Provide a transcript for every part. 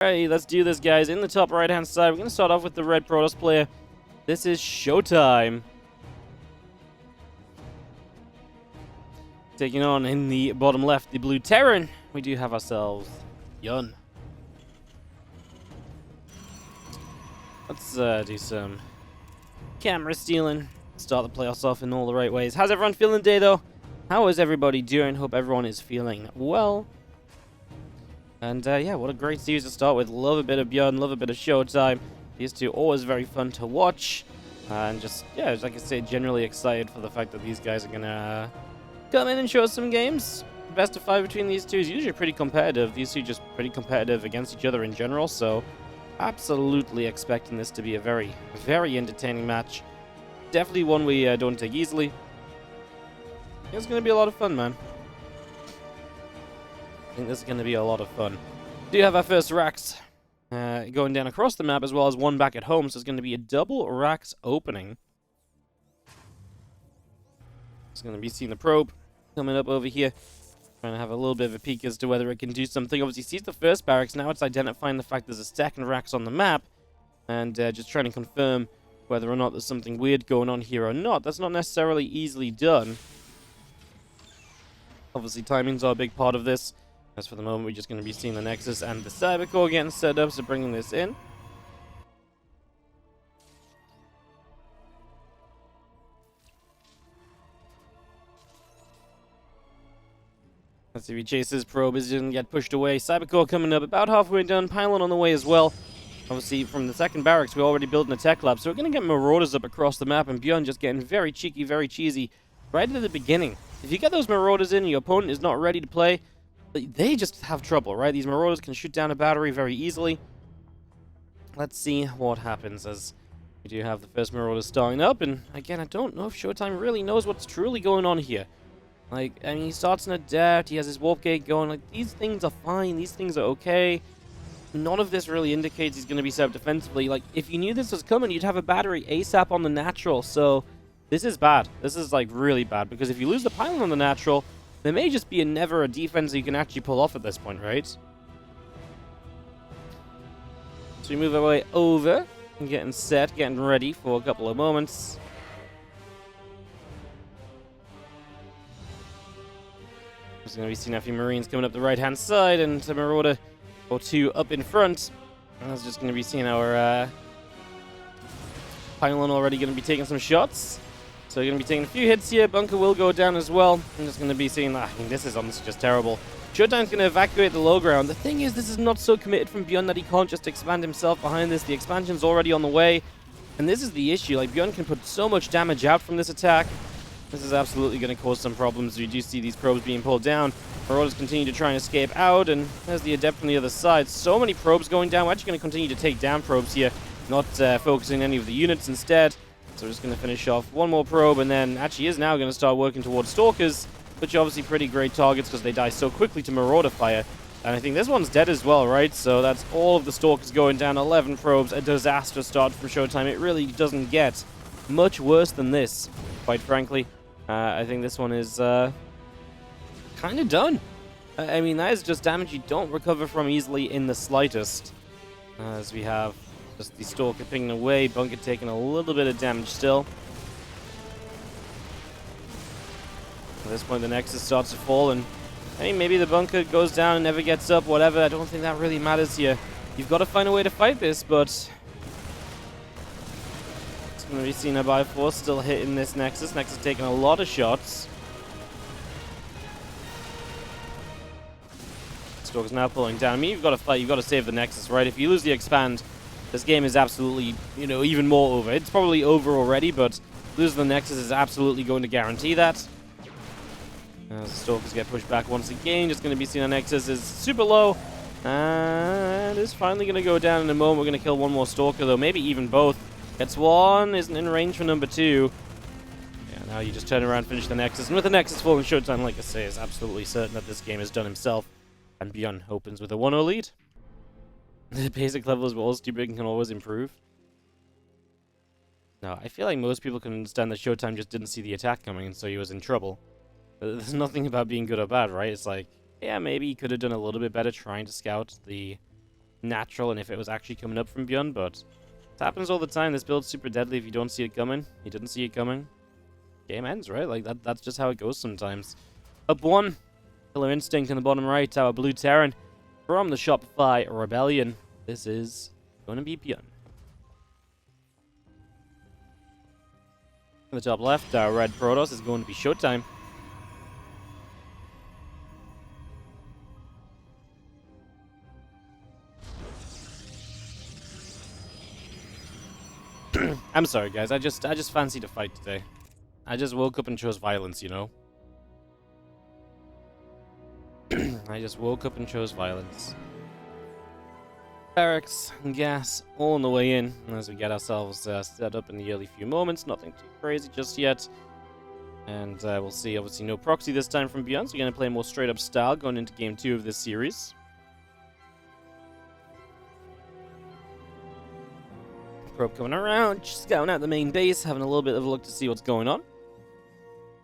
Alright, let's do this, guys. In the top right-hand side, we're going to start off with the red Protoss player. This is ShoWTimE. Taking on, in the bottom left, the blue Terran. We do have ourselves ByuN. Let's do some camera stealing. Start the playoffs off in all the right ways. How's everyone feeling today, though? How is everybody doing? Hope everyone is feeling well. And yeah, what a great series to start with. Love a bit of ByuN, love a bit of ShoWTimE. These two always very fun to watch. And just, yeah, like I say, generally excited for the fact that these guys are going to come in and show us some games. Best of 5 between these two is usually pretty competitive. These two just pretty competitive against each other in general. So absolutely expecting this to be a very, very entertaining match. Definitely one we don't take easily. It's going to be a lot of fun, man. I think this is going to be a lot of fun. We do have our first racks going down across the map, as well as one back at home, so it's going to be a double racks opening. It's going to be seeing the probe coming up over here, trying to have a little bit of a peek as to whether it can do something. Obviously sees the first barracks, now it's identifying the fact there's a second racks on the map, and just trying to confirm whether or not there's something weird going on here or not. That's not necessarily easily done. Obviously timings are a big part of this. As for the moment, we're just going to be seeing the Nexus and the Cybercore getting set up, so bringing this in. Let's see if he chases. Probe is going to get pushed away. Cybercore coming up, about halfway done. Pylon on the way as well. Obviously, from the second barracks, we're already building a tech lab, so we're going to get Marauders up across the map, and ByuN just getting very cheeky, very cheesy right at the beginning. If you get those Marauders in and your opponent is not ready to play, they just have trouble, right? These Marauders can shoot down a battery very easily. Let's see what happens as we do have the first Marauders starting up. And again, I don't know if ShoWTimE really knows what's truly going on here. Like, I mean, he starts in a depth, he has his warp gate going. Like, these things are fine, these things are okay. None of this really indicates he's going to be set up defensively. Like, if you knew this was coming, you'd have a battery ASAP on the natural. So, this is bad. This is, like, really bad. Because if you lose the pylon on the natural, there may just be never a defense that you can actually pull off at this point, right? So we move our way over, and getting set, getting ready for a couple of moments. There's going to be seeing a few Marines coming up the right-hand side, and a Marauder or two up in front. And that's just going to be seeing our pylon already going to be taking some shots. So you're going to be taking a few hits here. Bunker will go down as well. I'm just going to be seeing that. I mean, this is honestly just terrible. ShoWTimE's going to evacuate the low ground. The thing is, this is not so committed from ByuN that he can't just expand himself behind this. The expansion's already on the way. And this is the issue. Like, ByuN can put so much damage out from this attack. This is absolutely going to cause some problems. We do see these probes being pulled down. Marauders continue to try and escape out. And there's the Adept from the other side. So many probes going down. We're actually going to continue to take down probes here. Not focusing any of the units instead. So we're just going to finish off one more probe, and then actually is now going to start working towards Stalkers, which are obviously pretty great targets because they die so quickly to Marauder fire. And I think this one's dead as well, right? So that's all of the Stalkers going down. 11 probes, a disaster start for ShoWTimE. It really doesn't get much worse than this, quite frankly. I think this one is kind of done. I mean, that is just damage you don't recover from easily in the slightest. As we have just the Stalker pinging away, Bunker taking a little bit of damage still. At this point, the Nexus starts to fall, and I mean, maybe the Bunker goes down and never gets up, whatever. I don't think that really matters here. You've got to find a way to fight this, but it's going to be seen by force still hitting this Nexus. Nexus taking a lot of shots. Stalker's now pulling down. I mean, you've got to fight, you've got to save the Nexus, right? If you lose the expand, this game is absolutely, you know, even more over. It's probably over already, but losing the Nexus is absolutely going to guarantee that. As the Stalkers get pushed back once again, just going to be seeing the Nexus is super low. And it's finally going to go down in a moment. We're going to kill one more Stalker, though. Maybe even both. Gets one, isn't in range for number 2. Yeah, now you just turn around, finish the Nexus. And with the Nexus falling, ShoWTimE, like I say, is absolutely certain that this game is done himself. And ByuN opens with a 1-0 lead. The basic level is all stupid and can always improve. No, I feel like most people can understand that ShoWTimE just didn't see the attack coming, and so he was in trouble. There's nothing about being good or bad, right? It's like, yeah, maybe he could have done a little bit better trying to scout the natural and if it was actually coming up from ByuN, but it happens all the time. This build's super deadly if you don't see it coming. You didn't see it coming. Game ends, right? Like, that's just how it goes sometimes. Up 1. Killer Instinct in the bottom right. Our blue Terran from the Shopify Rebellion. This is going to be ByuN. In the top left, our red Protoss is going to be ShoWTimE. I'm sorry, guys. I just fancied a fight today. I just woke up and chose violence, you know? I just woke up and chose violence. Barracks and gas all on the way in as we get ourselves set up in the early few moments. Nothing too crazy just yet. And we'll see, obviously, no proxy this time from ByuN, so we're going to play more straight-up style going into Game 2 of this series. Probe coming around, scouting out the main base, having a little bit of a look to see what's going on.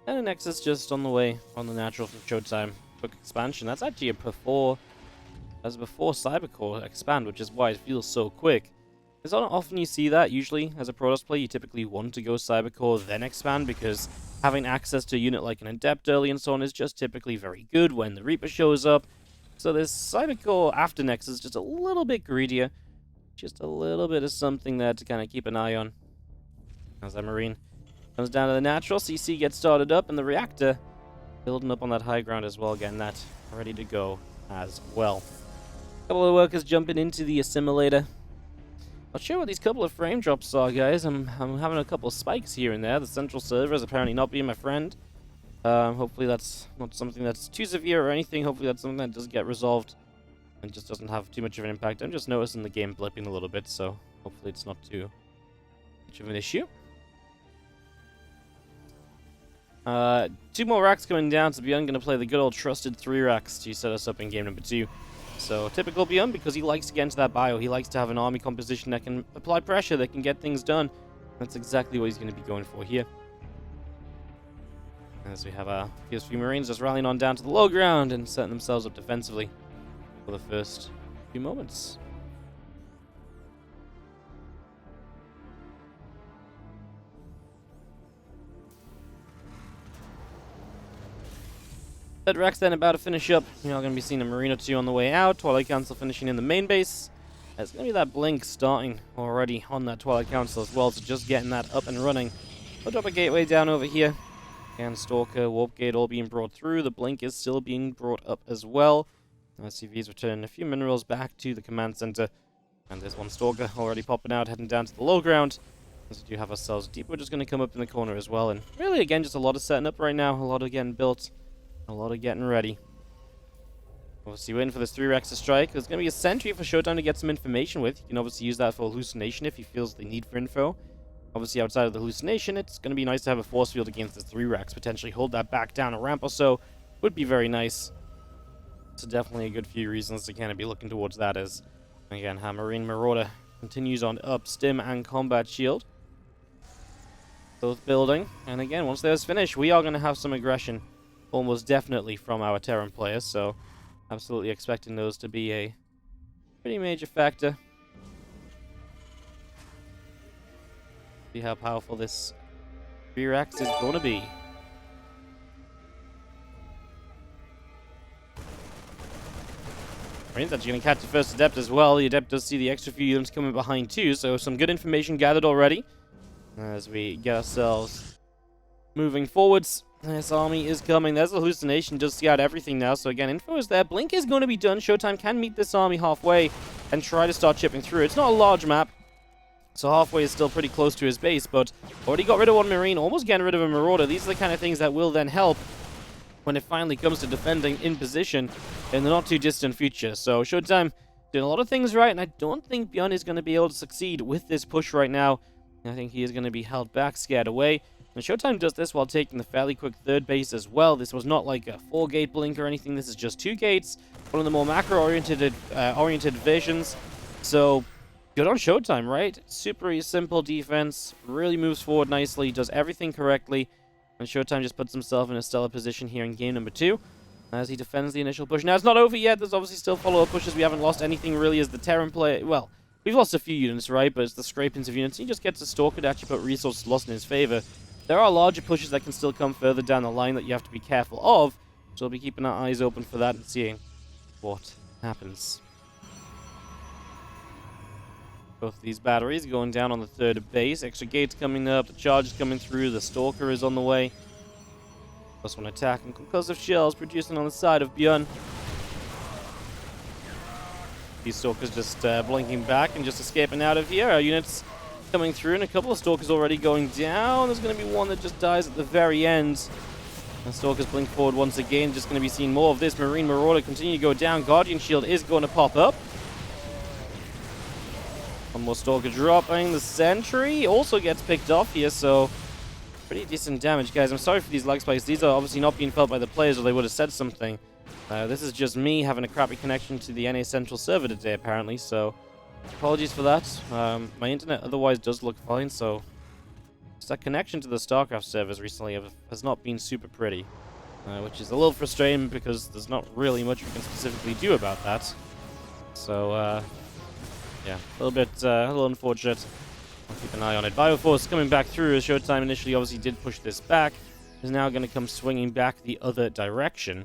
And a Nexus just on the way, on the natural from ShoWTimE. Quick expansion. That's actually a before Cybercore expand, which is why it feels so quick. It's not often you see that. Usually, as a Protoss player, you typically want to go Cybercore, then expand, because having access to a unit like an Adept early and so on is just typically very good when the Reaper shows up. So this Cybercore after Nexus is just a little bit greedier. Just a little bit of something there to kind of keep an eye on. As that Marine comes down to the natural, CC gets started up, and the reactor building up on that high ground as well, getting that ready to go as well. A couple of workers jumping into the assimilator. Not sure what these couple of frame drops are, guys. I'm having a couple of spikes here and there. The central server is apparently not being my friend. Hopefully that's not something that's too severe or anything. Hopefully that's something that does get resolved and just doesn't have too much of an impact. I'm just noticing the game blipping a little bit, so hopefully it's not too much of an issue. 2 more racks coming down, so ByuN going to play the good old trusted 3 racks to set us up in game number 2. So typical ByuN, because he likes to get into that bio. He likes to have an army composition that can apply pressure, that can get things done. That's exactly what he's going to be going for here. As we have our few Marines just rallying on down to the low ground and setting themselves up defensively for the first few moments. Third Rex then about to finish up. You're going to be seeing a Marine or 2 on the way out. Twilight Council finishing in the main base. There's going to be that blink starting already on that Twilight Council as well, so just getting that up and running. We'll drop a gateway down over here. And Stalker, Warp Gate all being brought through. The blink is still being brought up as well. SCV's returning a few minerals back to the command center. And there's one Stalker already popping out, heading down to the low ground. As we do have ourselves deep, we're just going to come up in the corner as well. And really, again, just a lot of setting up right now. A lot of getting built. A lot of getting ready. Obviously waiting for this 3 Rex to strike. There's going to be a sentry for ShoWTimE to get some information with. You can obviously use that for hallucination if he feels the need for info. Obviously outside of the hallucination, it's going to be nice to have a force field against this 3 Rex. Potentially hold that back down a ramp or so. Would be very nice. So definitely a good few reasons to kind of be looking towards that as, again, our Marine Marauder continues on up Stim and Combat Shield. Both building. And again, once those finish, we are going to have some aggression. Almost definitely from our Terran players, so absolutely expecting those to be a pretty major factor. See how powerful this 3 Rex is going to be. Marines actually going to catch the first Adept as well. The Adept does see the extra few units coming behind too, so some good information gathered already as we get ourselves moving forwards. This army is coming. There's a hallucination. Does scout everything now. So again, info is there. Blink is going to be done. ShoWTimE can meet this army halfway and try to start chipping through. It's not a large map, so halfway is still pretty close to his base, but already got rid of one Marine, almost getting rid of a Marauder. These are the kind of things that will then help when it finally comes to defending in position in the not too distant future. So ShoWTimE doing a lot of things right, and I don't think ByuN is going to be able to succeed with this push right now. I think he is going to be held back, scared away. And ShoWTimE does this while taking the fairly quick 3rd base as well. This was not like a 4-gate blink or anything. This is just 2 gates. One of the more macro-oriented visions. So, good on ShoWTimE, right? Super simple defense. Really moves forward nicely. Does everything correctly. And ShoWTimE just puts himself in a stellar position here in game number 2. as he defends the initial push. Now, it's not over yet. There's obviously still follow-up pushes. We haven't lost anything really as the Terran player. Well, we've lost a few units, right? But it's the scrapings of units. He just gets a Stalker to actually put resources lost in his favor. There are larger pushes that can still come further down the line that you have to be careful of. So we'll be keeping our eyes open for that and seeing what happens. Both of these batteries going down on the third base. Extra gates coming up. The charge is coming through. The Stalker is on the way. Plus one attack and concussive shells producing on the side of ByuN. These Stalkers just blinking back and just escaping out of here. Our units coming through and a couple of Stalkers already going down. There's going to be one that just dies at the very end. And Stalkers blink forward once again. Just going to be seeing more of this. Marine Marauder continue to go down. Guardian Shield is going to pop up. One more Stalker dropping. The Sentry also gets picked off here, so pretty decent damage, guys. I'm sorry for these lag spikes. These are obviously not being felt by the players, or they would have said something. This is just me having a crappy connection to the NA Central server today, apparently, so apologies for that. My internet otherwise does look fine, so just that connection to the StarCraft servers recently has not been super pretty, which is a little frustrating because there's not really much we can specifically do about that. So, yeah, a little unfortunate. I'll keep an eye on it. Bioforce coming back through as ShoWTimE initially obviously did push this back. Is now going to come swinging back the other direction.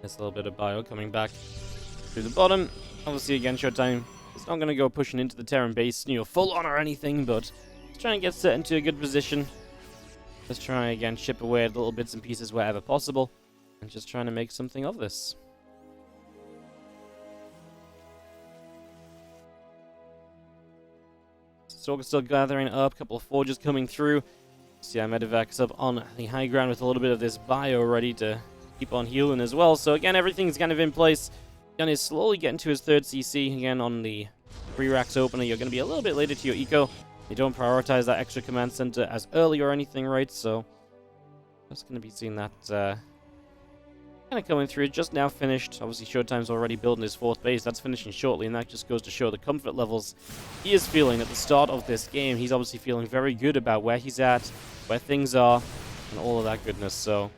There's a little bit of Bio coming back through the bottom. Obviously, again, ShoWTimE is not going to go pushing into the Terran base, full on or anything, but let's try and get set into a good position. Let's try again, chip away at little bits and pieces wherever possible, and just trying to make something of this. Stalker still gathering up, a couple of forges coming through. See our Medevac's up on the high ground with a little bit of this bio ready to keep on healing as well. So again, everything's kind of in place. ByuN is slowly getting to his third CC. Again, on the 3 racks opener, you're going to be a little bit later to your eco. You don't prioritize that extra command center as early or anything, right? So just going to be seeing that kind of coming through. Just now finished. Obviously, ShoWTimE's already building his 4th base. That's finishing shortly, and that just goes to show the comfort levels he is feeling at the start of this game. He's obviously feeling very good about where he's at, where things are, and all of that goodness. So,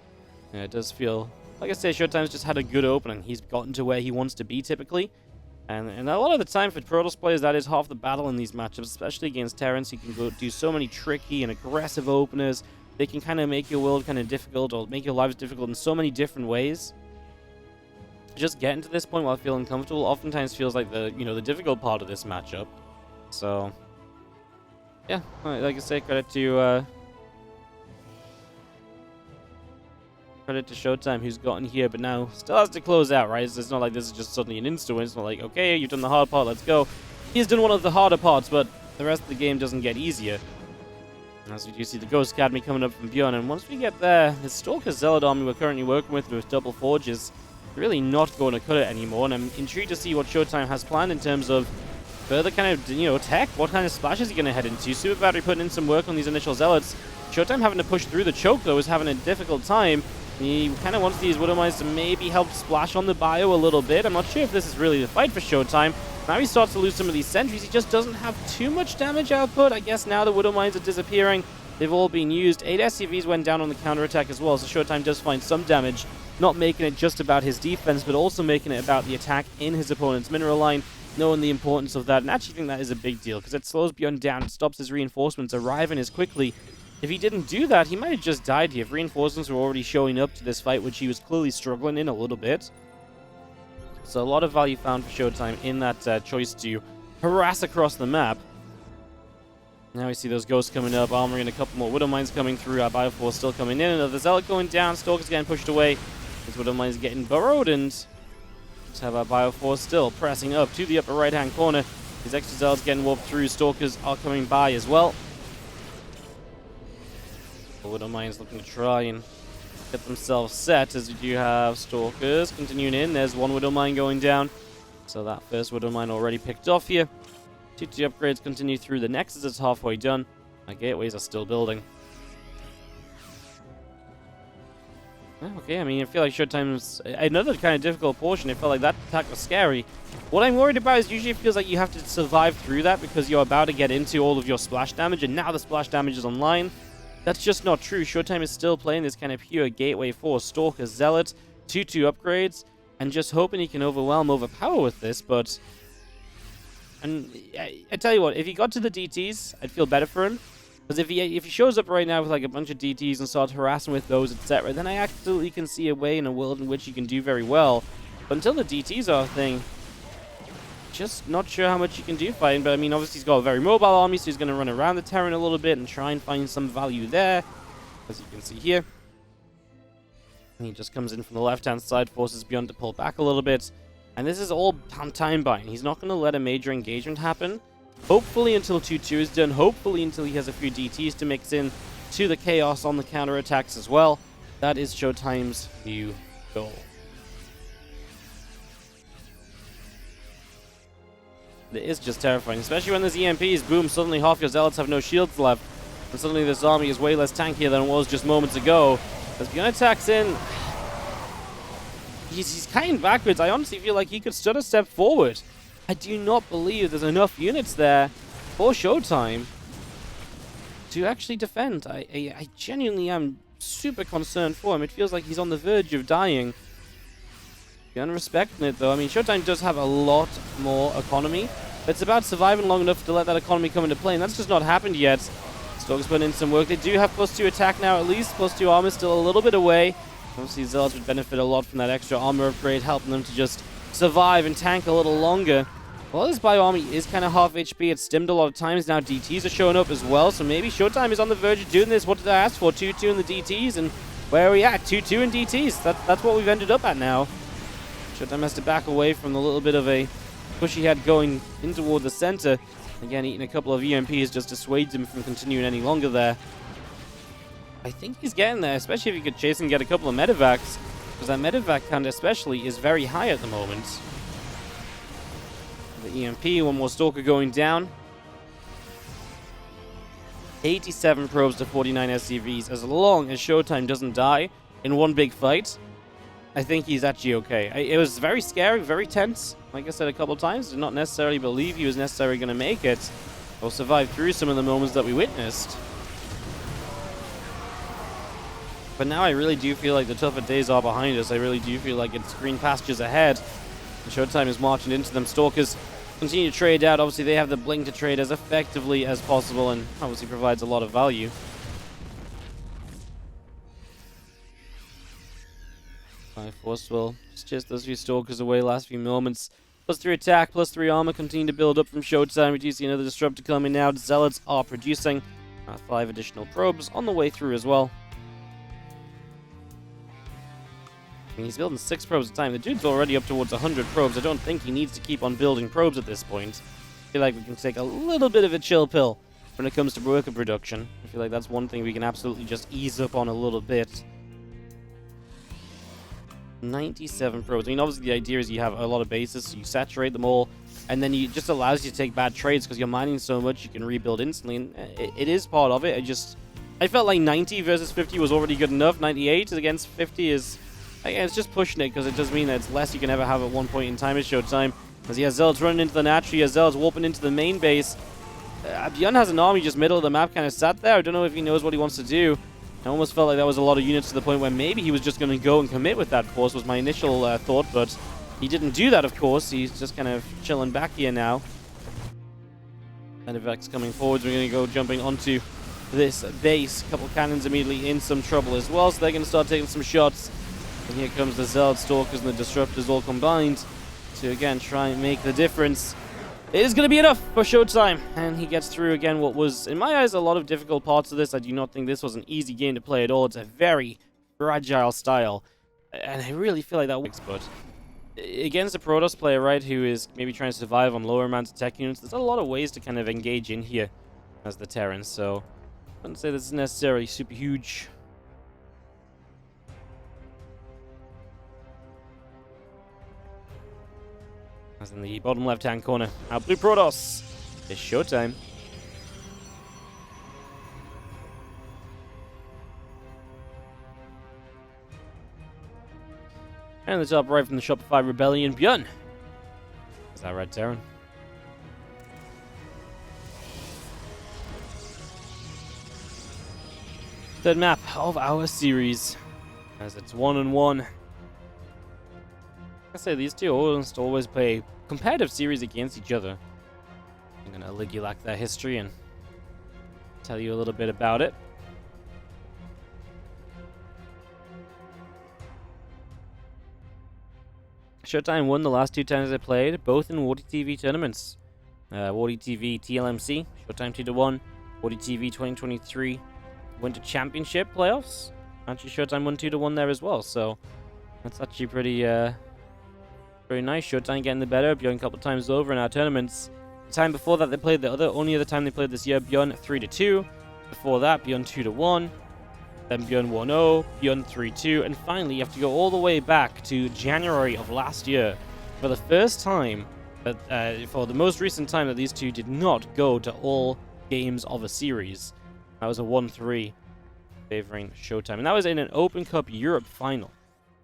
yeah, it does feel, like I say, ShoWTimE's just had a good opening. He's gotten to where he wants to be, typically. And a lot of the time for Protoss players, that is half the battle in these matchups, especially against Terrans. He can go do so many tricky and aggressive openers. They can kind of make your world kind of difficult, or make your lives difficult in so many different ways. Just getting to this point while feeling comfortable oftentimes feels like the difficult part of this matchup. So, yeah, like I say, credit to ShoWTimE, who's gotten here, but now still has to close out, right? It's not like this is just suddenly an insta-win. It's not like, okay, you've done the hard part, let's go. He's done one of the harder parts, but the rest of the game doesn't get easier. As we do see the Ghost Academy coming up from ByuN, and once we get there, the Stalker Zealot army we're currently working with double forges, really not going to cut it anymore, and I'm intrigued to see what ShoWTimE has planned in terms of further kind of, tech. What kind of splash is he going to head into? Super Battery putting in some work on these initial Zealots. ShoWTimE having to push through the choke, though, is having a difficult time. He kind of wants these Widow Mines to maybe help splash on the bio a little bit. I'm not sure if this is really the fight for ShoWTimE. Now he starts to lose some of these sentries. He just doesn't have too much damage output. I guess now the Widow Mines are disappearing. They've all been used. 8 SCVs went down on the counterattack as well, so ShoWTimE does find some damage. Not making it just about his defense, but also making it about the attack in his opponent's mineral line, knowing the importance of that. And I actually think that is a big deal, because it slows ByuN down, it stops his reinforcements arriving as quickly. If he didn't do that, he might have just died here. If reinforcements were already showing up to this fight, which he was clearly struggling in a little bit. So a lot of value found for ShoWTimE in that choice to harass across the map. Now we see those ghosts coming up, armory and a couple more Widow Mines coming through. Our Bioforce still coming in, another Zealot going down, Stalker's getting pushed away. These Widow Mines getting burrowed, and let's have our Bioforce still pressing up to the upper right-hand corner. These extra Zealots getting warped through, Stalkers are coming by as well. The Widow Mines looking to try and get themselves set, as we do have Stalkers continuing in. There's one Widow Mine going down, so that first Widow Mine already picked off here. TT upgrades continue through. The Nexus is halfway done. Our gateways are still building. Okay, I mean, I feel like ShoWTimE's another kind of difficult portion. It felt like that attack was scary. What I'm worried about is usually it feels like you have to survive through that because you're about to get into all of your splash damage, and now the splash damage is online. That's just not true. ShoWTimE is still playing this kind of pure gateway for Stalker Zealot, 2-2 upgrades, and just hoping he can overpower with this, but... And I tell you what, if he got to the DTs, I'd feel better for him. Because if he shows up right now with like a bunch of DTs and starts harassing with those, etc., then I absolutely can see a way in a world in which he can do very well. But until the DTs are a thing, just not sure how much you can do fighting. But I mean, obviously he's got a very mobile army, so he's going to run around the Terran a little bit and try and find some value there, as you can see here. And he just comes in from the left-hand side, forces ByuN to pull back a little bit. And this is all time buying. He's not going to let a major engagement happen. Hopefully until 2-2 is done. Hopefully until he has a few DTs to mix in to the chaos on the counterattacks as well. That is ShoWTimE's new goal. It is just terrifying, especially when there's EMPs. Boom, suddenly half your Zealots have no shields left. And suddenly this army is way less tankier than it was just moments ago. As ByuN attacks in, he's kind backwards. I honestly feel like he could stutter step forward. I do not believe there's enough units there for ShoWTimE to actually defend. I genuinely am super concerned for him. It feels like he's on the verge of dying. ByuN respecting it though. I mean, ShoWTimE does have a lot more economy. It's about surviving long enough to let that economy come into play, and that's just not happened yet. Stalker's putting in some work. They do have +2 attack now at least. +2 armor still a little bit away. Obviously, Zealots would benefit a lot from that extra armor upgrade, helping them to just survive and tank a little longer. Well, this ByuN army is kind of half HP. It's stimmed a lot of times. Now DTs are showing up as well, so maybe ShoWTimE is on the verge of doing this. What did I ask for? 2-2 in the DTs, and where are we at? 2-2 in DTs. That's what we've ended up at now. ShoWTimE has to back away from the little bit of a push he had going in toward the center. Again, eating a couple of EMPs just dissuades him from continuing any longer there. I think he's getting there, especially if he could chase and get a couple of medevacs, because that medevac count especially is very high at the moment. The EMP, one more Stalker going down. 87 probes to 49 SCVs. As long as ShoWTimE doesn't die in one big fight, I think he's actually okay. It was very scary, very tense. Like I said a couple times, did not necessarily believe he was necessarily going to make it or survive through some of the moments that we witnessed. But now I really do feel like the tougher days are behind us. I really do feel like it's green pastures ahead. And ShoWTimE is marching into them. Stalkers continue to trade out. Obviously, they have the blink to trade as effectively as possible, and obviously provides a lot of value. Forceful. Just those few Stalkers away last few moments. +3 attack, +3 armor continue to build up from ShoWTimE. We do see another Disruptor coming now. The Zealots are producing 5 additional probes on the way through as well. I mean, he's building 6 probes at a time. The dude's already up towards 100 probes. I don't think he needs to keep on building probes at this point. I feel like we can take a little bit of a chill pill when it comes to worker production. I feel like that's one thing we can absolutely just ease up on a little bit. 97 probes. I mean, obviously the idea is you have a lot of bases, so you saturate them all, and then it just allows you to take bad trades because you're mining so much you can rebuild instantly, and it is part of it. I felt like 90 versus 50 was already good enough. 98 against 50 is... Again, it's just pushing it, because it does mean that it's less you can ever have at one point in time as ShoWTimE. As he has Zealots running into the natural, he has Zealots warping into the main base. ByuN has an army just middle of the map, kind of sat there. I don't know if he knows what he wants to do. I almost felt like that was a lot of units to the point where maybe he was just going to go and commit with that force, was my initial thought, but he didn't do that, of course. He's just kind of chilling back here now. Medevac's coming forwards. We're going to go jumping onto this base. A couple cannons immediately in some trouble as well, so they're going to start taking some shots. And here comes the Zealot, Stalkers, and the Disruptors all combined to, again, try and make the difference. It is going to be enough for ShoWTimE, and he gets through, again, what was, in my eyes, a lot of difficult parts of this. I do not think this was an easy game to play at all. It's a very fragile style, and I really feel like that works, but against a Protoss player, right, who is maybe trying to survive on lower amounts of tech units, there's a lot of ways to kind of engage in here as the Terrans, so I wouldn't say this is necessarily super huge. As in the bottom left-hand corner, our blue Protoss is ShoWTimE. And the top right from the Shopify Rebellion, ByuN. Is that right, Terran? third map of our series, as it's 1-1. Like I say, these two always play competitive series against each other. I'm gonna ligulac their history and tell you a little bit about it. ShoWTimE won the last 2 times they played, both in WardiTV tournaments. WardiTV TLMC, ShoWTimE 2-1, WardiTV 2023 Winter Championship playoffs. Actually, ShoWTimE won 2-1 there as well, so that's actually pretty nice. ShoWTimE getting the better. ByuN a couple times over in our tournaments. The time before that, they played the only other time they played this year, ByuN 3-2. Before that, ByuN 2-1. Then ByuN 1-0, ByuN 3-2, and finally you have to go all the way back to January of last year for the first time, for the most recent time that these two did not go to all games of a series. That was a 1-3 favoring ShoWTimE, and that was in an Open Cup Europe final.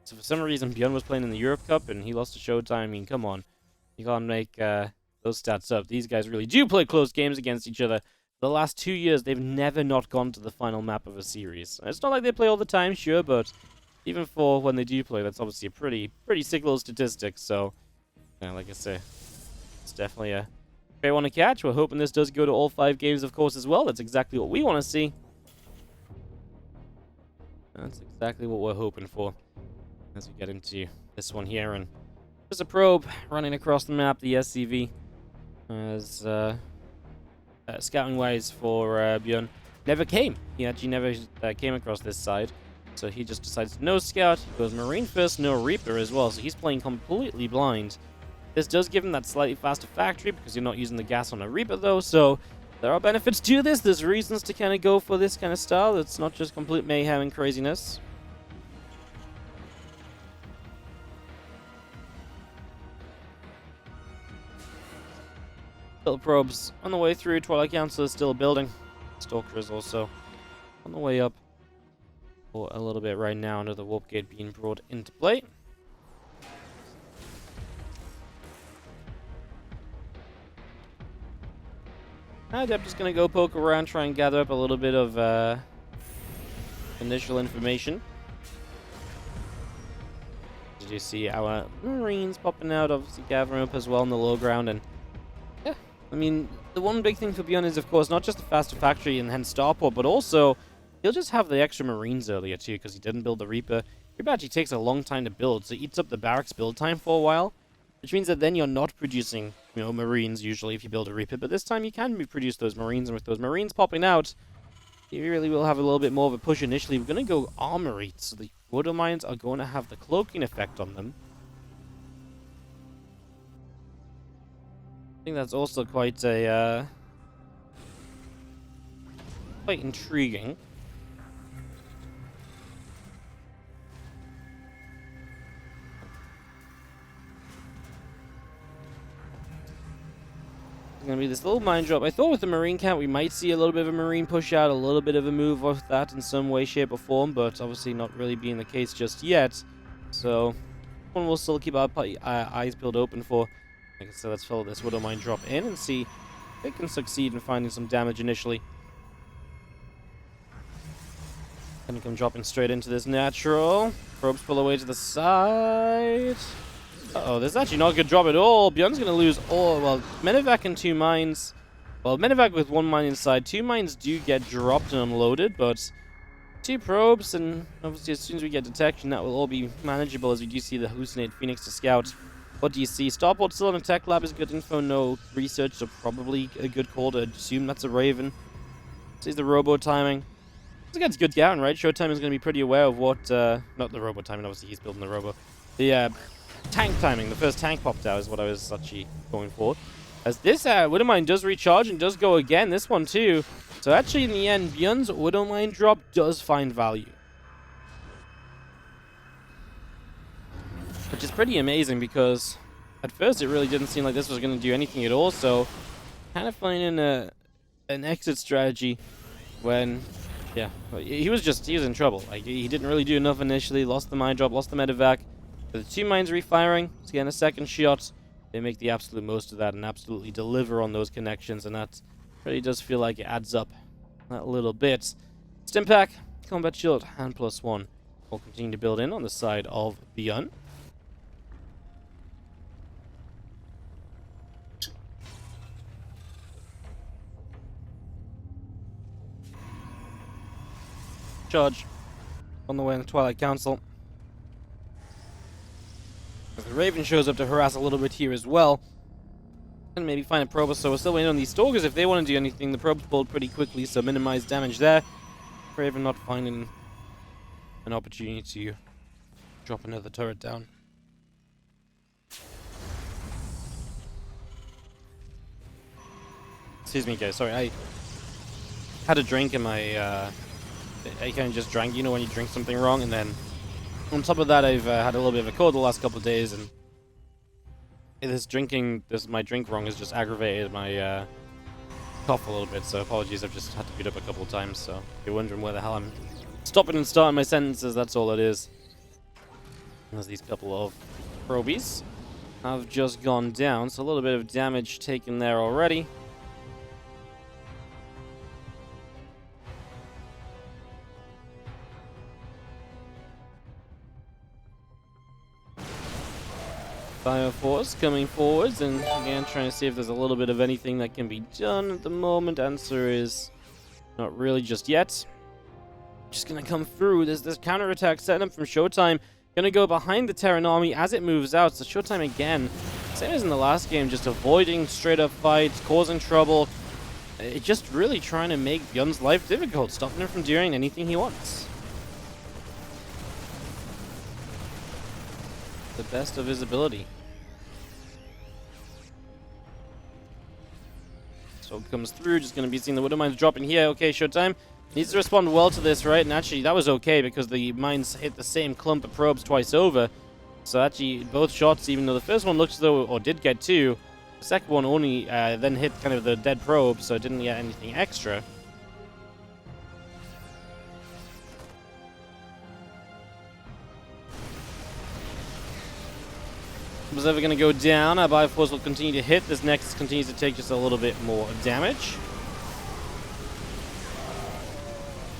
So for some reason, ByuN was playing in the Europe Cup, and he lost to ShoWTimE. I mean, come on. You can't make those stats up. These guys really do play close games against each other. The last 2 years, they've never not gone to the final map of a series. It's not like they play all the time, sure, but even for when they do play, that's obviously a pretty sick little statistic. So, yeah, like I say, it's definitely a great one to catch. We're hoping this does go to all 5 games, of course, as well. That's exactly what we want to see. That's exactly what we're hoping for as we get into this one here. And there's a probe running across the map, the SCV, as scouting-wise for ByuN never came. He actually never came across this side. So he just decides to no scout. He goes Marine first, no Reaper as well. So he's playing completely blind. This does give him that slightly faster factory because you're not using the gas on a Reaper though. So there are benefits to this. There's reasons to kind of go for this kind of style. It's not just complete mayhem and craziness. Still probes on the way through. Twilight Council is still building. Stalker is also on the way up for a little bit right now. Another warp gate being brought into play. Adept is going to go poke around, try and gather up a little bit of initial information. Did you see our Marines popping out, obviously gathering up as well on the low ground, and yeah, I mean, the one big thing for ByuN is, of course, not just the faster factory and hence starport, but also he'll just have the extra Marines earlier too, because he didn't build the Reaper. Reaper actually takes a long time to build, so it eats up the barracks build time for a while, which means that then you're not producing, you know, Marines usually if you build a Reaper, but this time you can produce those Marines, and with those Marines popping out, you really will have a little bit more of a push initially. We're going to go Armory, so the Roto Mines are going to have the cloaking effect on them. I think that's also quite a quite intriguing. It's going to be this little mine drop. I thought with the Marine count we might see a little bit of a Marine push out, a little bit of a move off that in some way, shape, or form, but obviously not really being the case just yet. So, one will still keep our eyes peeled open for. Like I said, let's follow this Widow Mine drop in and see if it can succeed in finding some damage initially. Gonna come dropping straight into this natural. Probes pull away to the side. Uh-oh, this is actually not a good drop at all. ByuN's gonna lose all, well, Medevac and 2 mines. Well, Medevac with 1 mine inside. 2 mines do get dropped and unloaded, but 2 probes, and obviously as soon as we get detection, that will all be manageable as we do see the hallucinate Phoenix to scout. What do you see? Starport still in a tech lab is good info, no research, so probably a good call to assume that's a Raven. Sees the robo timing. It's against good Garen, right? ShoWTimE is going to be pretty aware of what, not the robo timing, obviously he's building the robo. The tank timing, the first tank popped out is what I was actually going for. As this Widowmine does recharge and does go again, this one too. So actually in the end, ByuN's Widowmine drop does find value. Which is pretty amazing because at first it really didn't seem like this was going to do anything at all. So kind of finding an exit strategy when, yeah, he was in trouble. Like he didn't really do enough initially, lost the mine drop, lost the medevac. But the 2 mines refiring, he's getting a second shot. They make the absolute most of that and absolutely deliver on those connections, and that really does feel like it adds up a little bit. Stimpack combat shield and +1 will continue to build in on the side of ByuN. Charge on the way in the Twilight Council. As the Raven shows up to harass a little bit here as well. And maybe find a probe, so we're still waiting on these Stalkers. If they want to do anything, the probe pulled pretty quickly, so minimize damage there. Raven not finding an opportunity to drop another turret down. Excuse me, guys, sorry, I had a drink in my, I kind of just drank, you know when you drink something wrong, and then on top of that I've had a little bit of a cold the last couple of days, and my drink wrong has just aggravated my cough a little bit, so apologies, I've just had to beat up a couple of times, so if you're wondering where the hell I'm stopping and starting my sentences, that's all it is. There's these couple of probies have just gone down, so a little bit of damage taken there already. Bioforce coming forwards and again trying to see if there's a little bit of anything that can be done at the moment. Answer is not really just yet. Just gonna come through. There's this counterattack set up from ShoWTimE. Gonna go behind the Terran army as it moves out. So ShoWTimE again, same as in the last game, just avoiding straight up fights, causing trouble. Just really trying to make ByuN's life difficult, stopping him from doing anything he wants. The best of his ability. So comes through, just going to be seeing the Widow Mines dropping here. Okay, ShoWTimE needs to respond well to this, right? And actually, that was okay because the mines hit the same clump of probes twice over. So actually, both shots, even though the first one looked as though, or did get two, the second one only then hit kind of the dead probe, so it didn't get anything extra. Observer going to go down. Our Bioforce will continue to hit. This Nexus continues to take just a little bit more damage.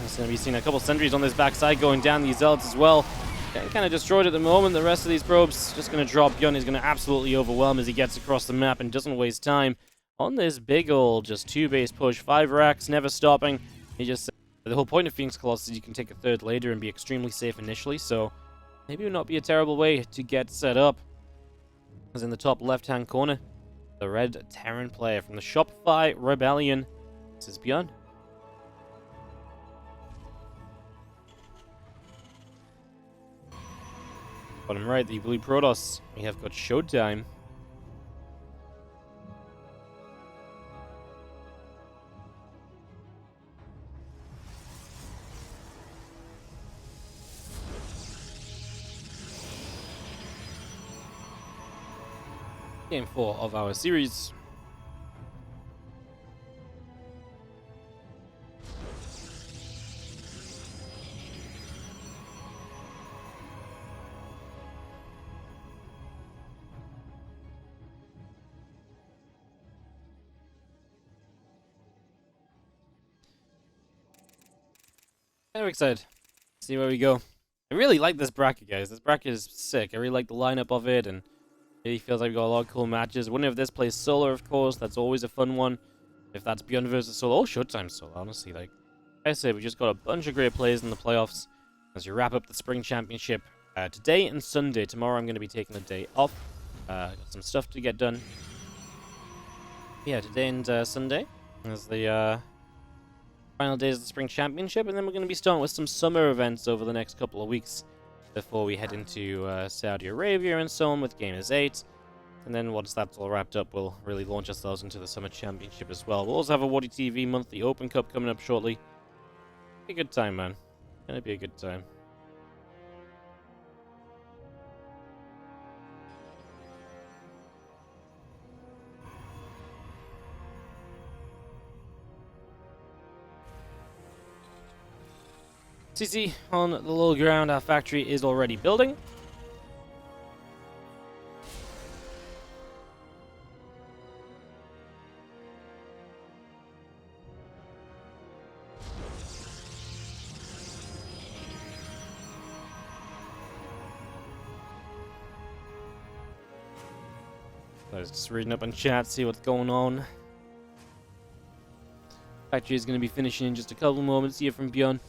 There's going to be seeing a couple sentries on this backside going down. These Zealots as well. Kind of destroyed at the moment. The rest of these probes just going to drop. ByuN is going to absolutely overwhelm as he gets across the map and doesn't waste time on this big old just 2-base push. 5 racks, never stopping. He just the whole point of Phoenix Colossus is you can take a third later and be extremely safe initially. So maybe it would not be a terrible way to get set up. As in the top left-hand corner, the red Terran player from the Shopify Rebellion. This is ByuN. Bottom right, the blue Protoss. We have got ShoWTimE. Game 4 of our series. Very excited. See where we go. I really like this bracket, guys. This bracket is sick. I really like the lineup of it, and it feels like we've got a lot of cool matches. Wouldn't if this plays solo, of course. That's always a fun one. If that's ByuN versus solo, or ShoWTimE solo, honestly. Like I said, we just got a bunch of great plays in the playoffs as we wrap up the Spring Championship today and Sunday. Tomorrow I'm going to be taking the day off. Got some stuff to get done. Yeah, today and Sunday is the final days of the Spring Championship, and then we're going to be starting with some summer events over the next couple of weeks before we head into Saudi Arabia and so on with Gamers 8. And then once that's all wrapped up, we'll really launch ourselves into the Summer Championship as well. We'll also have a WardiTV monthly Open Cup coming up shortly. Be a good time, man. Gonna be a good time. CC on the low ground, our factory is already building. Let's just reading up on chat, see what's going on. Factory is going to be finishing in just a couple moments here from ByuN.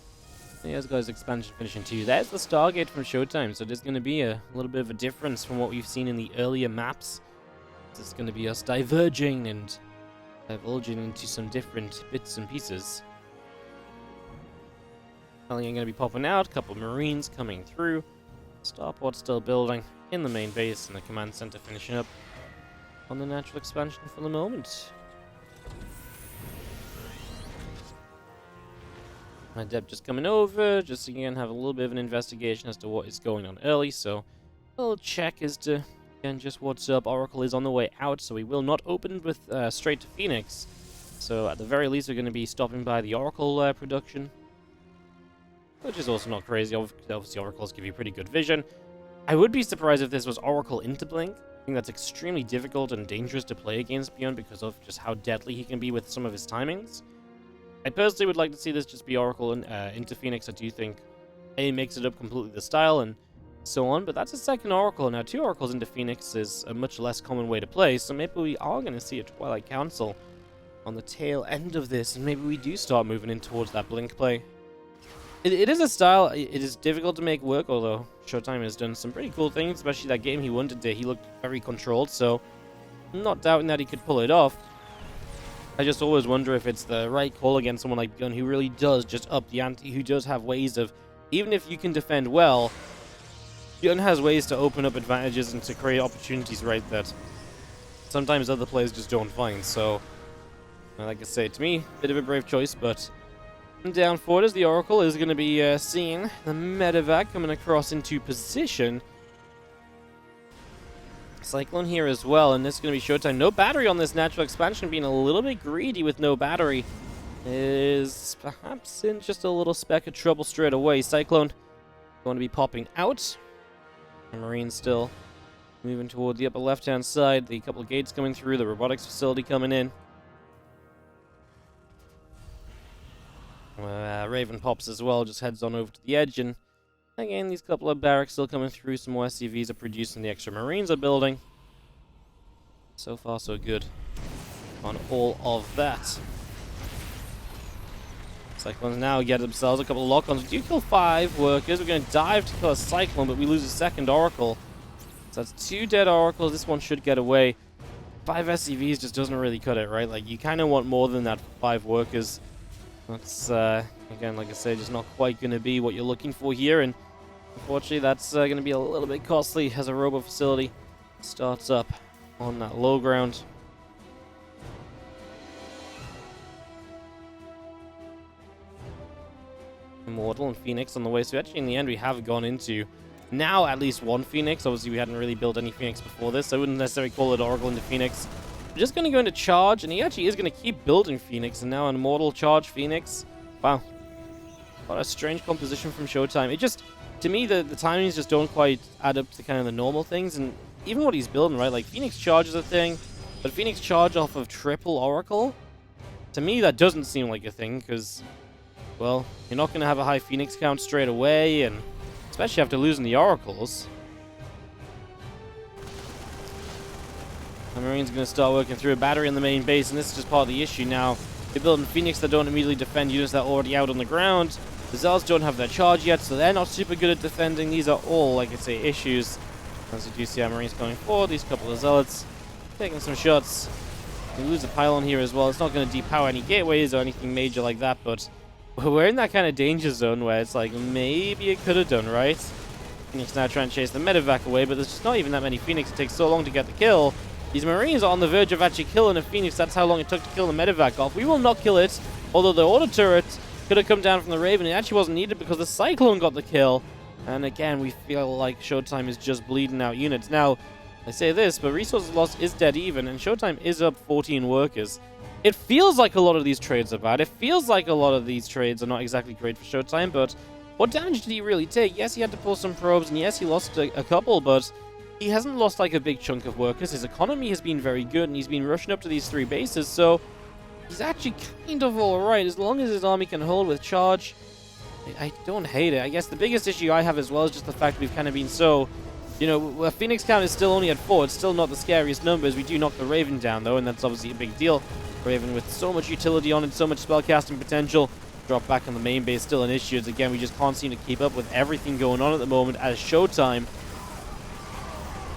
There's guys expansion finishing too. There's the Stargate from ShoWTimE, so there's going to be a little bit of a difference from what we've seen in the earlier maps. This is going to be us diverging and divulging into some different bits and pieces. Alien going to be popping out, a couple of Marines coming through. Starport still building in the main base, and the command center finishing up on the natural expansion for the moment. My Deb just coming over, just again have a little bit of an investigation as to what is going on early, so a little check as to again just what's up. Oracle is on the way out, so we will not open with straight to Phoenix. So at the very least we're going to be stopping by the Oracle production, which is also not crazy. Obviously Oracles give you pretty good vision. I would be surprised if this was Oracle into Blink. I think that's extremely difficult and dangerous to play against ByuN because of just how deadly he can be with some of his timings. I personally would like to see this just be Oracle into Phoenix. I do think A makes it up completely the style and so on, but that's a second Oracle. Now 2 Oracles into Phoenix is a much less common way to play, so maybe we are going to see a Twilight Council on the tail end of this, and maybe we do start moving in towards that Blink play. It is a style, it is difficult to make work, although ShoWTimE has done some pretty cool things, especially that game he won today. He looked very controlled, so I'm not doubting that he could pull it off. I just always wonder if it's the right call against someone like ByuN, who really does just up the ante, who does have ways of, even if you can defend well, ByuN has ways to open up advantages and to create opportunities, right, that sometimes other players just don't find. So, like I say, to me, a bit of a brave choice, but down forward as the Oracle is going to be seeing the medevac coming across into position. Cyclone here as well, and this is going to be ShoWTimE. No battery on this natural expansion, being a little bit greedy with no battery. Is perhaps in just a little speck of trouble straight away. Cyclone going to be popping out. The Marine still moving toward the upper left-hand side. The couple of gates coming through, the robotics facility coming in. Raven pops as well, just heads on over to the edge, and again, these couple of barracks still coming through. Some more SCVs are producing, the extra Marines are building. So far, so good on all of that. Cyclones now get themselves a couple of lock-ons. We do kill 5 workers. We're going to dive to kill a Cyclone, but we lose a second Oracle. So that's 2 dead Oracles. This one should get away. 5 SCVs just doesn't really cut it, right? Like, you kind of want more than that 5 workers. That's, again, like I say, just not quite going to be what you're looking for here, and unfortunately that's going to be a little bit costly as a robo facility starts up on that low ground. Immortal and Phoenix on the way, so actually in the end we have gone into now at least 1 Phoenix. Obviously we hadn't really built any Phoenix before this, so I wouldn't necessarily call it Oracle into Phoenix. We're just going to go into charge, and he actually is going to keep building Phoenix, and now an Immortal charge Phoenix. Wow. What a strange composition from ShoWTimE. It just, to me, the timings just don't quite add up to kind of the normal things, and even what he's building, right? Like, Phoenix charge is a thing, but Phoenix charge off of triple Oracle? To me, that doesn't seem like a thing, because, well, you're not going to have a high Phoenix count straight away, and especially after losing the Oracles. The Marine's going to start working through a battery in the main base, and this is just part of the issue now. They're building Phoenix that don't immediately defend units that are already out on the ground. The Zealots don't have their charge yet, so they're not super good at defending. These are all, like I say, issues. As you do see our Marines going forward, these couple of Zealots taking some shots. We lose a pylon here as well. It's not going to depower any gateways or anything major like that, but we're in that kind of danger zone where it's like, maybe it could have done, right? Phoenix now trying to chase the medevac away, but there's just not even that many Phoenix. It takes so long to get the kill. These Marines are on the verge of actually killing a Phoenix. That's how long it took to kill the medevac off. We will not kill it, although the auto turret could have come down from the Raven. It actually wasn't needed because the Cyclone got the kill. And again, we feel like ShoWTimE is just bleeding out units. Now, I say this, but resources lost is dead even, and ShoWTimE is up 14 workers. It feels like a lot of these trades are bad. It feels like a lot of these trades are not exactly great for ShoWTimE, but what damage did he really take? Yes, he had to pull some probes, and yes, he lost a couple, but he hasn't lost like a big chunk of workers. His economy has been very good, and he's been rushing up to these 3 bases, so he's actually kind of alright. As long as his army can hold with charge, I don't hate it. I guess the biggest issue I have as well is just the fact we've kind of been so You know, Phoenix count is still only at 4. It's still not the scariest numbers. We do knock the Raven down, though, and that's obviously a big deal. Raven with so much utility on it, so much spellcasting potential. Drop back on the main base, still an issue. It's, again, we just can't seem to keep up with everything going on at the moment, as ShoWTimE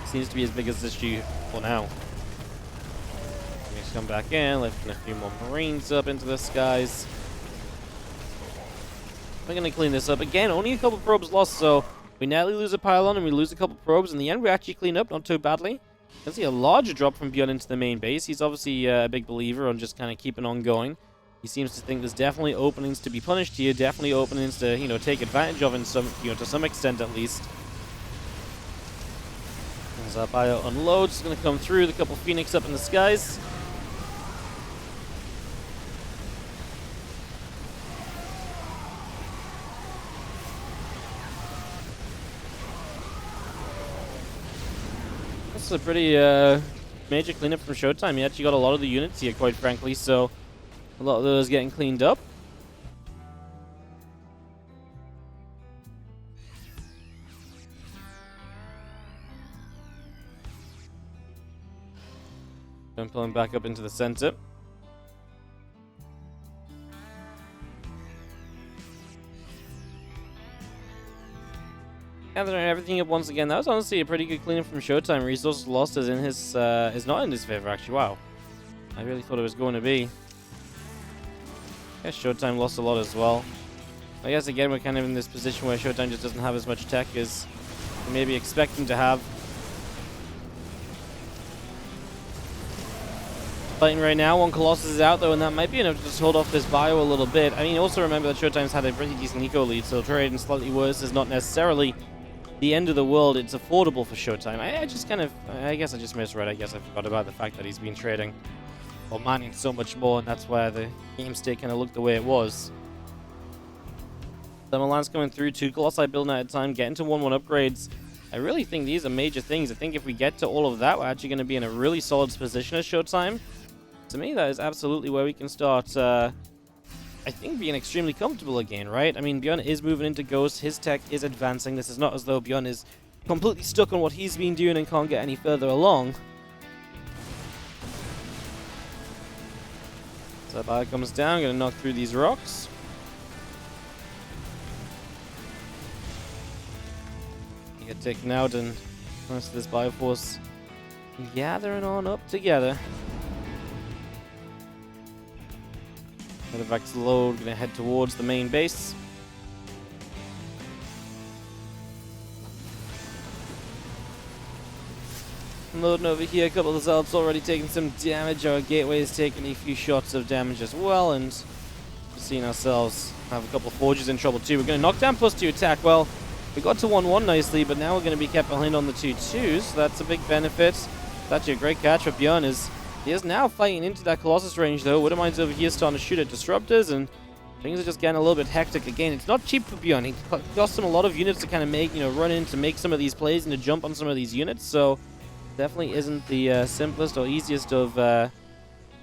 seems to be his biggest issue for now. Let's come back in, lifting a few more Marines up into the skies. We're going to clean this up. Again, only a couple probes lost, so we narrowly lose a pylon and we lose a couple probes. In the end, we actually clean up, not too badly. I see a larger drop from ByuN into the main base. He's obviously a big believer on just kind of keeping on going. He seems to think there's definitely openings to be punished here, definitely openings to, you know, take advantage of in some, you know, to some extent at least. As our bio unloads, it's going to come through, the couple Phoenix up in the skies. This is a pretty major cleanup from ShoWTimE. He actually got a lot of the units here, quite frankly, so a lot of those getting cleaned up. And pulling back up into the center. Gathering everything up once again. That was honestly a pretty good cleanup from ShoWTimE. Resources lost is in his is not in his favor actually. Wow. I really thought it was going to be. I guess ShoWTimE lost a lot as well. I guess again we're kind of in this position where ShoWTimE just doesn't have as much tech as we maybe expect him to have. Fighting right now, one Colossus is out though, and that might be enough to just hold off this bio a little bit. I mean, also remember that ShoWTimE's had a pretty decent eco lead, so trading slightly worse is not necessarily the end of the world. It's affordable for ShoWTimE. I guess I just misread. I guess I forgot about the fact that he's been trading or mining so much more, and that's why the game state kind of looked the way it was. The Milan's coming through, 2 Colossi building at a time, getting to 1-1 upgrades. I really think these are major things. I think if we get to all of that, we're actually going to be in a really solid position as ShoWTimE. To me, that is absolutely where we can start, I think, being extremely comfortable again, right? I mean, ByuN is moving into Ghost. His tech is advancing. This is not as though ByuN is completely stuck on what he's been doing and can't get any further along. So that bio comes down, going to knock through these rocks. You get taken out, and the rest of this Bioforce gathering on up together. Medevac's load, gonna head towards the main base. Loading over here, a couple of the Zelps already taking some damage. Our Gateway is taking a few shots of damage as well, and we're seeing ourselves have a couple of Forges in trouble too. We're gonna knock down +2 attack. Well, we got to 1-1 nicely, but now we're gonna be kept behind on the 2-2s, so that's a big benefit. It's actually a great catch for ByuN. He is now fighting into that Colossus range, though. Widowmine's over here starting to shoot at Disruptors, and things are just getting a little bit hectic again. It's not cheap for ByuN. He cost him a lot of units to kind of make, you know, run in to make some of these plays and to jump on some of these units, so definitely isn't the simplest or easiest of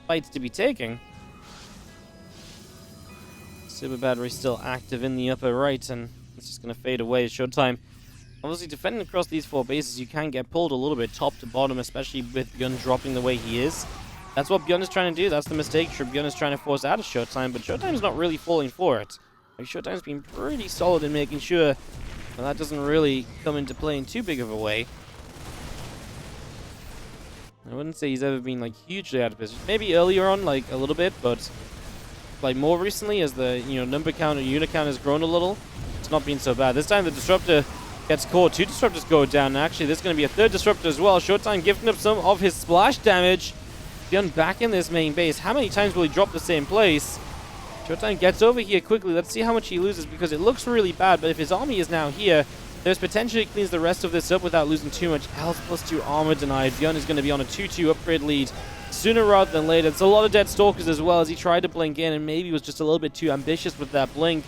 fights to be taking. Super Battery still active in the upper right, and it's just going to fade away. ShoWTimE obviously defending across these 4 bases, you can get pulled a little bit top to bottom, especially with ByuN dropping the way he is. That's what ByuN is trying to do. That's the mistake ByuN is trying to force out of ShoWTimE, but ShoWTimE's not really falling for it. Like, ShoWTimE's been pretty solid in making sure that doesn't really come into play in too big of a way. I wouldn't say he's ever been like hugely out of position. Maybe earlier on, like a little bit, but like more recently, as the number count or unit count has grown a little, it's not been so bad. This time the Disruptor gets caught. 2 Disruptors go down, and actually there's going to be a 3rd Disruptor as well. ShoWTimE gifting up some of his splash damage. ByuN back in this main base. How many times will he drop the same place? ShoWTimE gets over here quickly. Let's see how much he loses, because it looks really bad, but if his army is now here, there's potentially cleans the rest of this up without losing too much health. +2 armor denied. ByuN is going to be on a 2-2 upgrade lead sooner rather than later. It's a lot of dead Stalkers as well, as he tried to blink in and maybe was just a little bit too ambitious with that blink.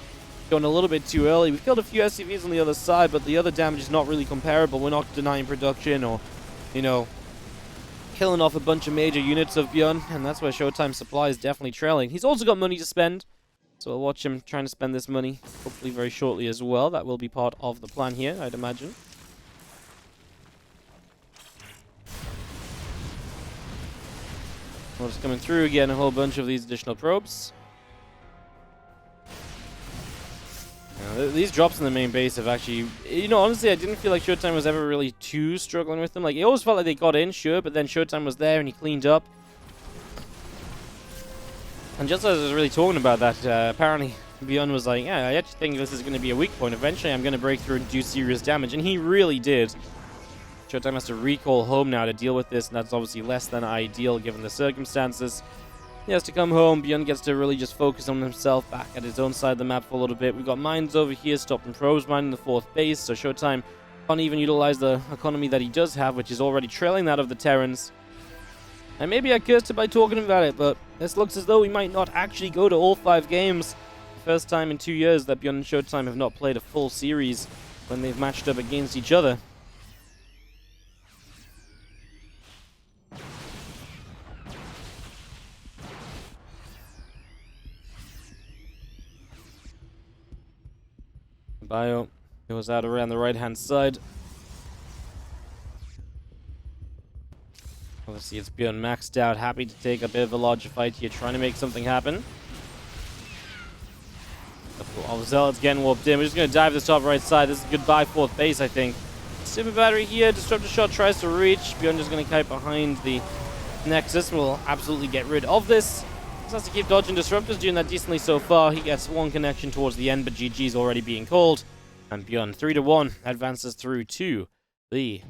Going a little bit too early. We've killed a few SCVs on the other side, but the other damage is not really comparable. We're not denying production or, killing off a bunch of major units of ByuN, and that's where ShoWTimE's supply is definitely trailing. He's also got money to spend, so we'll watch him trying to spend this money, hopefully very shortly as well. That will be part of the plan here, I'd imagine. We're just coming through again, a whole bunch of these additional probes. These drops in the main base have actually, honestly, I didn't feel like ShoWTimE was ever really too struggling with them. Like, it always felt like they got in, sure, but then ShoWTimE was there and he cleaned up. And just as I was really talking about that, apparently ByuN was like, yeah, I actually think this is going to be a weak point. Eventually, I'm going to break through and do serious damage, and he really did. ShoWTimE has to recall home now to deal with this, and that's obviously less than ideal given the circumstances. He has to come home. ByuN gets to really just focus on himself back at his own side of the map for a little bit. We've got mines over here, stopping probes, mining the 4th base, so ShoWTimE can't even utilize the economy that he does have, which is already trailing that of the Terrans. And maybe I cursed it by talking about it, but this looks as though we might not actually go to all 5 games. First time in 2 years that ByuN and ShoWTimE have not played a full series when they've matched up against each other. ByuN goes out around the right-hand side. Obviously, it's ByuN maxed out, happy to take a bit of a larger fight here, trying to make something happen. All the Zealots getting warped in. We're just going to dive this top right side. This is goodbye 4th base, I think. Super battery here. Disruptor shot tries to reach. ByuN just going to kite behind the Nexus. We'll absolutely get rid of this. Just has to keep dodging disruptors, doing that decently so far. He gets one connection towards the end, but GG's already being called. And ByuN 3-1 advances through to the